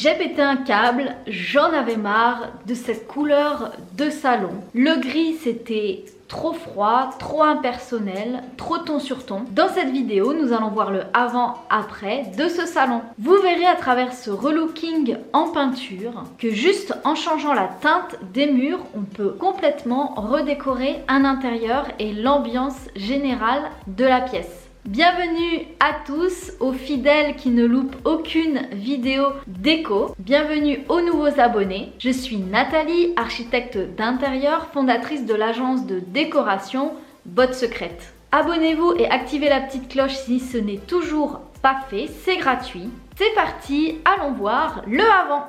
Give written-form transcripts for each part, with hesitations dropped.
J'ai pété un câble, j'en avais marre de cette couleur de salon. Le gris, c'était trop froid, trop impersonnel, trop ton sur ton. Dans cette vidéo, nous allons voir le avant-après de ce salon. Vous verrez à travers ce relooking en peinture que juste en changeant la teinte des murs, on peut complètement redécorer un intérieur et l'ambiance générale de la pièce. Bienvenue à tous, aux fidèles qui ne loupent aucune vidéo déco. Bienvenue aux nouveaux abonnés. Je suis Nathalie, architecte d'intérieur, fondatrice de l'agence de décoration Botte Secrète. Abonnez-vous et activez la petite cloche si ce n'est toujours pas fait, c'est gratuit. C'est parti, allons voir le avant.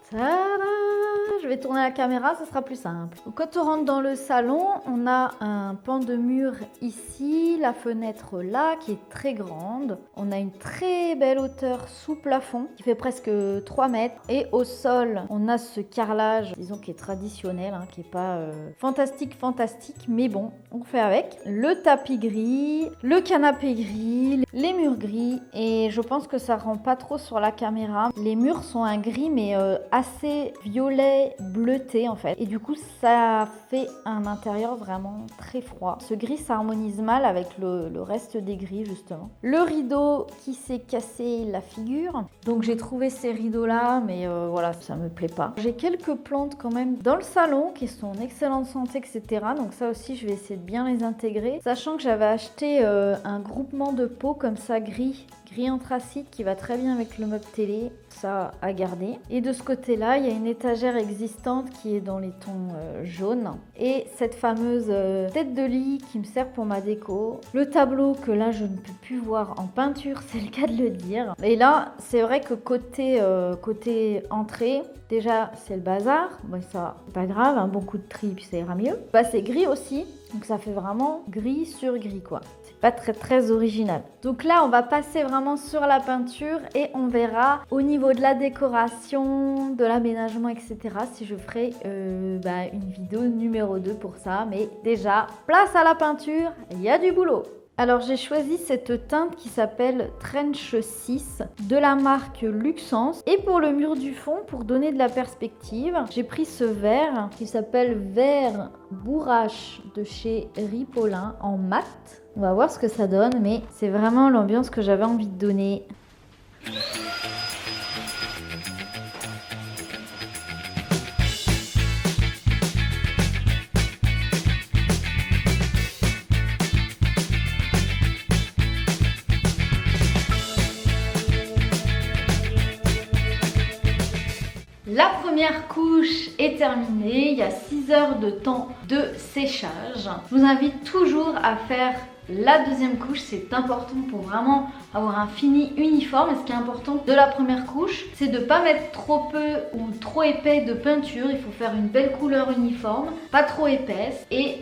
Tada! Je vais tourner la caméra, ça sera plus simple. Donc, quand on rentre dans le salon, on a un pan de mur ici, la fenêtre là qui est très grande. On a une très belle hauteur sous plafond qui fait presque 3 mètres. Et au sol, on a ce carrelage, disons qui est traditionnel, hein, qui est pas fantastique, mais bon, on fait avec. Le tapis gris, le canapé gris, les murs gris. Et je pense que ça rend pas trop sur la caméra. Les murs sont un gris mais assez violet bleuté en fait, et du coup ça fait un intérieur vraiment très froid. Ce gris s'harmonise mal avec le reste des gris justement. Le rideau qui s'est cassé la figure, donc j'ai trouvé ces rideaux là, mais voilà, ça me plaît pas. J'ai quelques plantes quand même dans le salon qui sont en excellente santé, etc. Donc ça aussi je vais essayer de bien les intégrer, sachant que j'avais acheté un groupement de pots comme ça gris anthracite qui va très bien avec le meuble télé, ça à garder. Et de ce côté là il y a une étagère existante qui est dans les tons jaunes, et cette fameuse tête de lit qui me sert pour ma déco. Le tableau que là je ne peux plus voir en peinture, c'est le cas de le dire. Et là c'est vrai que côté entrée, déjà c'est le bazar, bon, ça c'est pas grave, un bon coup de tri puis ça ira mieux. Bah, c'est gris aussi, donc ça fait vraiment gris sur gris quoi. Pas très original. Donc là on va passer vraiment sur la peinture et on verra au niveau de la décoration, de l'aménagement, etc. si je ferai une vidéo numéro 2 pour ça. Mais déjà, place à la peinture, il y a du boulot. Alors j'ai choisi cette teinte qui s'appelle Trench 6 de la marque Luxence. Et pour le mur du fond, pour donner de la perspective, j'ai pris ce vert qui s'appelle vert bourrache de chez Ripollin en mat. On va voir ce que ça donne, mais c'est vraiment l'ambiance que j'avais envie de donner. La première couche est terminée, il y a 6 heures de temps de séchage. Je vous invite toujours à faire la deuxième couche, c'est important pour vraiment avoir un fini uniforme. Et ce qui est important de la première couche, c'est de ne pas mettre trop peu ou trop épais de peinture. Il faut faire une belle couleur uniforme, pas trop épaisse, et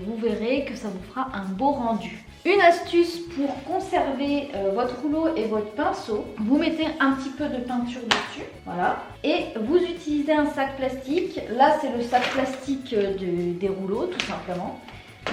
vous verrez que ça vous fera un beau rendu. Une astuce pour conserver votre rouleau et votre pinceau, vous mettez un petit peu de peinture dessus, voilà, et vous utilisez un sac plastique. Là c'est le sac plastique des rouleaux tout simplement.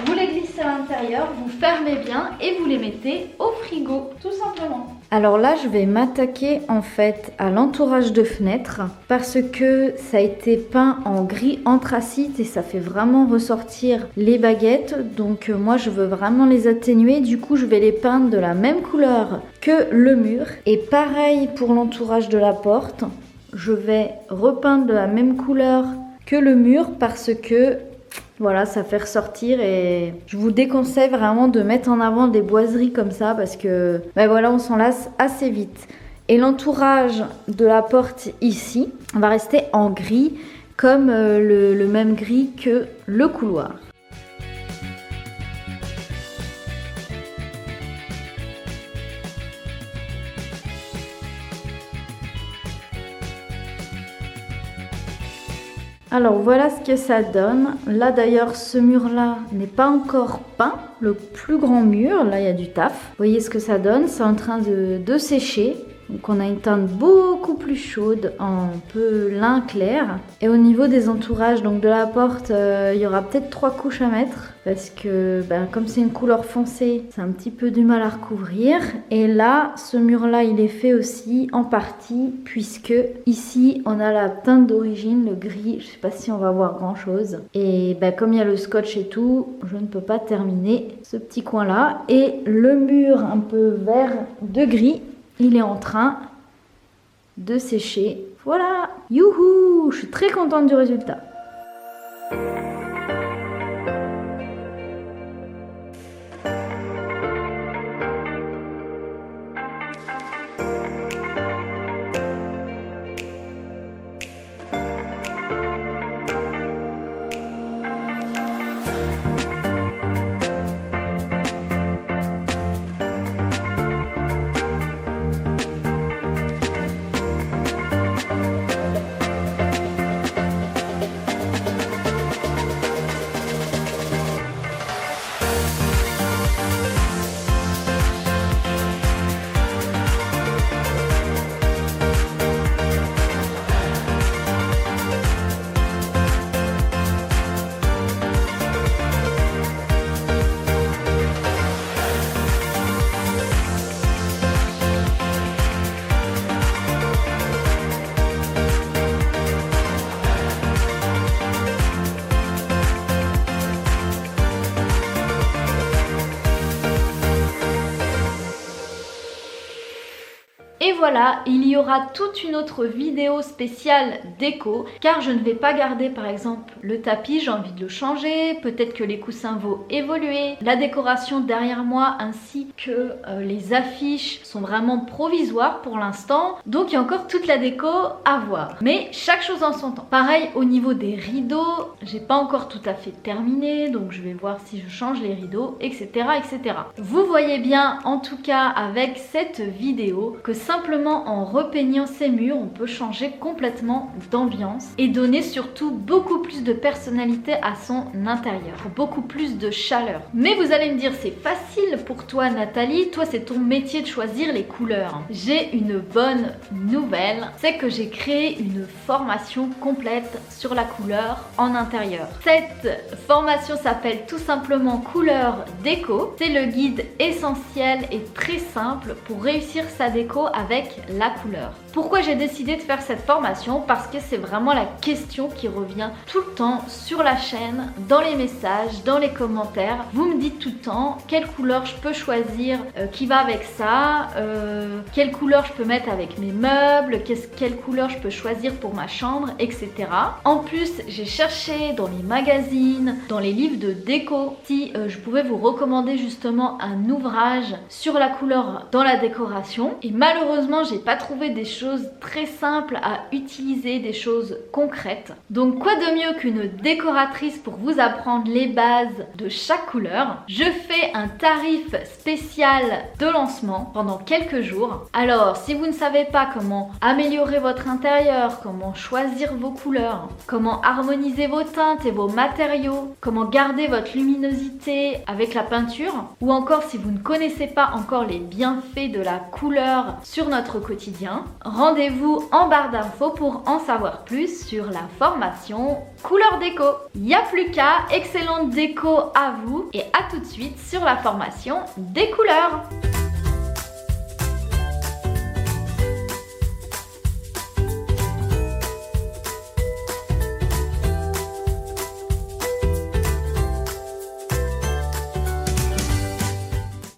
Vous les glissez à l'intérieur, vous fermez bien et vous les mettez au frigo, tout simplement. Alors là, je vais m'attaquer en fait à l'entourage de fenêtres parce que ça a été peint en gris anthracite et ça fait vraiment ressortir les baguettes. Donc moi, je veux vraiment les atténuer. Du coup, je vais les peindre de la même couleur que le mur. Et pareil pour l'entourage de la porte. Je vais repeindre de la même couleur que le mur parce que voilà, ça fait ressortir, et je vous déconseille vraiment de mettre en avant des boiseries comme ça parce que voilà, on s'en lasse assez vite. Et l'entourage de la porte ici va rester en gris comme le même gris que le couloir. Alors voilà ce que ça donne. Là d'ailleurs ce mur là n'est pas encore peint, le plus grand mur, là il y a du taf. Vous voyez ce que ça donne, c'est en train de sécher. Donc on a une teinte beaucoup plus chaude, un peu lin clair. Et au niveau des entourages donc de la porte, il y aura peut-être 3 couches à mettre. Parce que comme c'est une couleur foncée, c'est un petit peu du mal à recouvrir. Et là, ce mur-là, il est fait aussi en partie, puisque ici, on a la teinte d'origine, le gris. Je sais pas si on va voir grand-chose. Et comme il y a le scotch et tout, je ne peux pas terminer ce petit coin-là. Et le mur un peu vert de gris, il est en train de sécher. Voilà, youhou, je suis très contente du résultat. Et voilà, il y aura toute une autre vidéo spéciale déco, car je ne vais pas garder par exemple le tapis, j'ai envie de le changer, peut-être que les coussins vont évoluer, la décoration derrière moi ainsi que les affiches sont vraiment provisoires pour l'instant, donc il y a encore toute la déco à voir. Mais chaque chose en son temps. Pareil au niveau des rideaux, j'ai pas encore tout à fait terminé, donc je vais voir si je change les rideaux, etc. etc. Vous voyez bien en tout cas avec cette vidéo que simplement en repeignant ces murs, on peut changer complètement d'ambiance et donner surtout beaucoup plus de personnalité à son intérieur, beaucoup plus de chaleur. Mais vous allez me dire, c'est facile pour toi Nathalie, toi c'est ton métier de choisir les couleurs. J'ai une bonne nouvelle, c'est que j'ai créé une formation complète sur la couleur en intérieur. Cette formation s'appelle tout simplement Couleur Déco. C'est le guide essentiel et très simple pour réussir sa déco avec la couleur. Pourquoi j'ai décidé de faire cette formation? Parce que c'est vraiment la question qui revient tout le temps sur la chaîne, dans les messages, dans les commentaires. Vous me dites tout le temps quelle couleur je peux choisir qui va avec ça, quelle couleur je peux mettre avec mes meubles, quelle couleur je peux choisir pour ma chambre, etc. En plus, j'ai cherché dans les magazines, dans les livres de déco, si je pouvais vous recommander justement un ouvrage sur la couleur dans la décoration. Et malheureusement, j'ai pas trouvé des choses très simples à utiliser, des choses concrètes. Donc quoi de mieux qu'une décoratrice pour vous apprendre les bases de chaque couleur. Je fais un tarif spécial de lancement pendant quelques jours. Alors si vous ne savez pas comment améliorer votre intérieur, comment choisir vos couleurs, comment harmoniser vos teintes et vos matériaux, comment garder votre luminosité avec la peinture, ou encore si vous ne connaissez pas encore les bienfaits de la couleur sur notre quotidien, rendez-vous en barre d'infos pour en savoir plus sur la formation Couleur Déco. Il n'y a plus qu'à, excellente déco à vous et à tout de suite sur la formation des couleurs.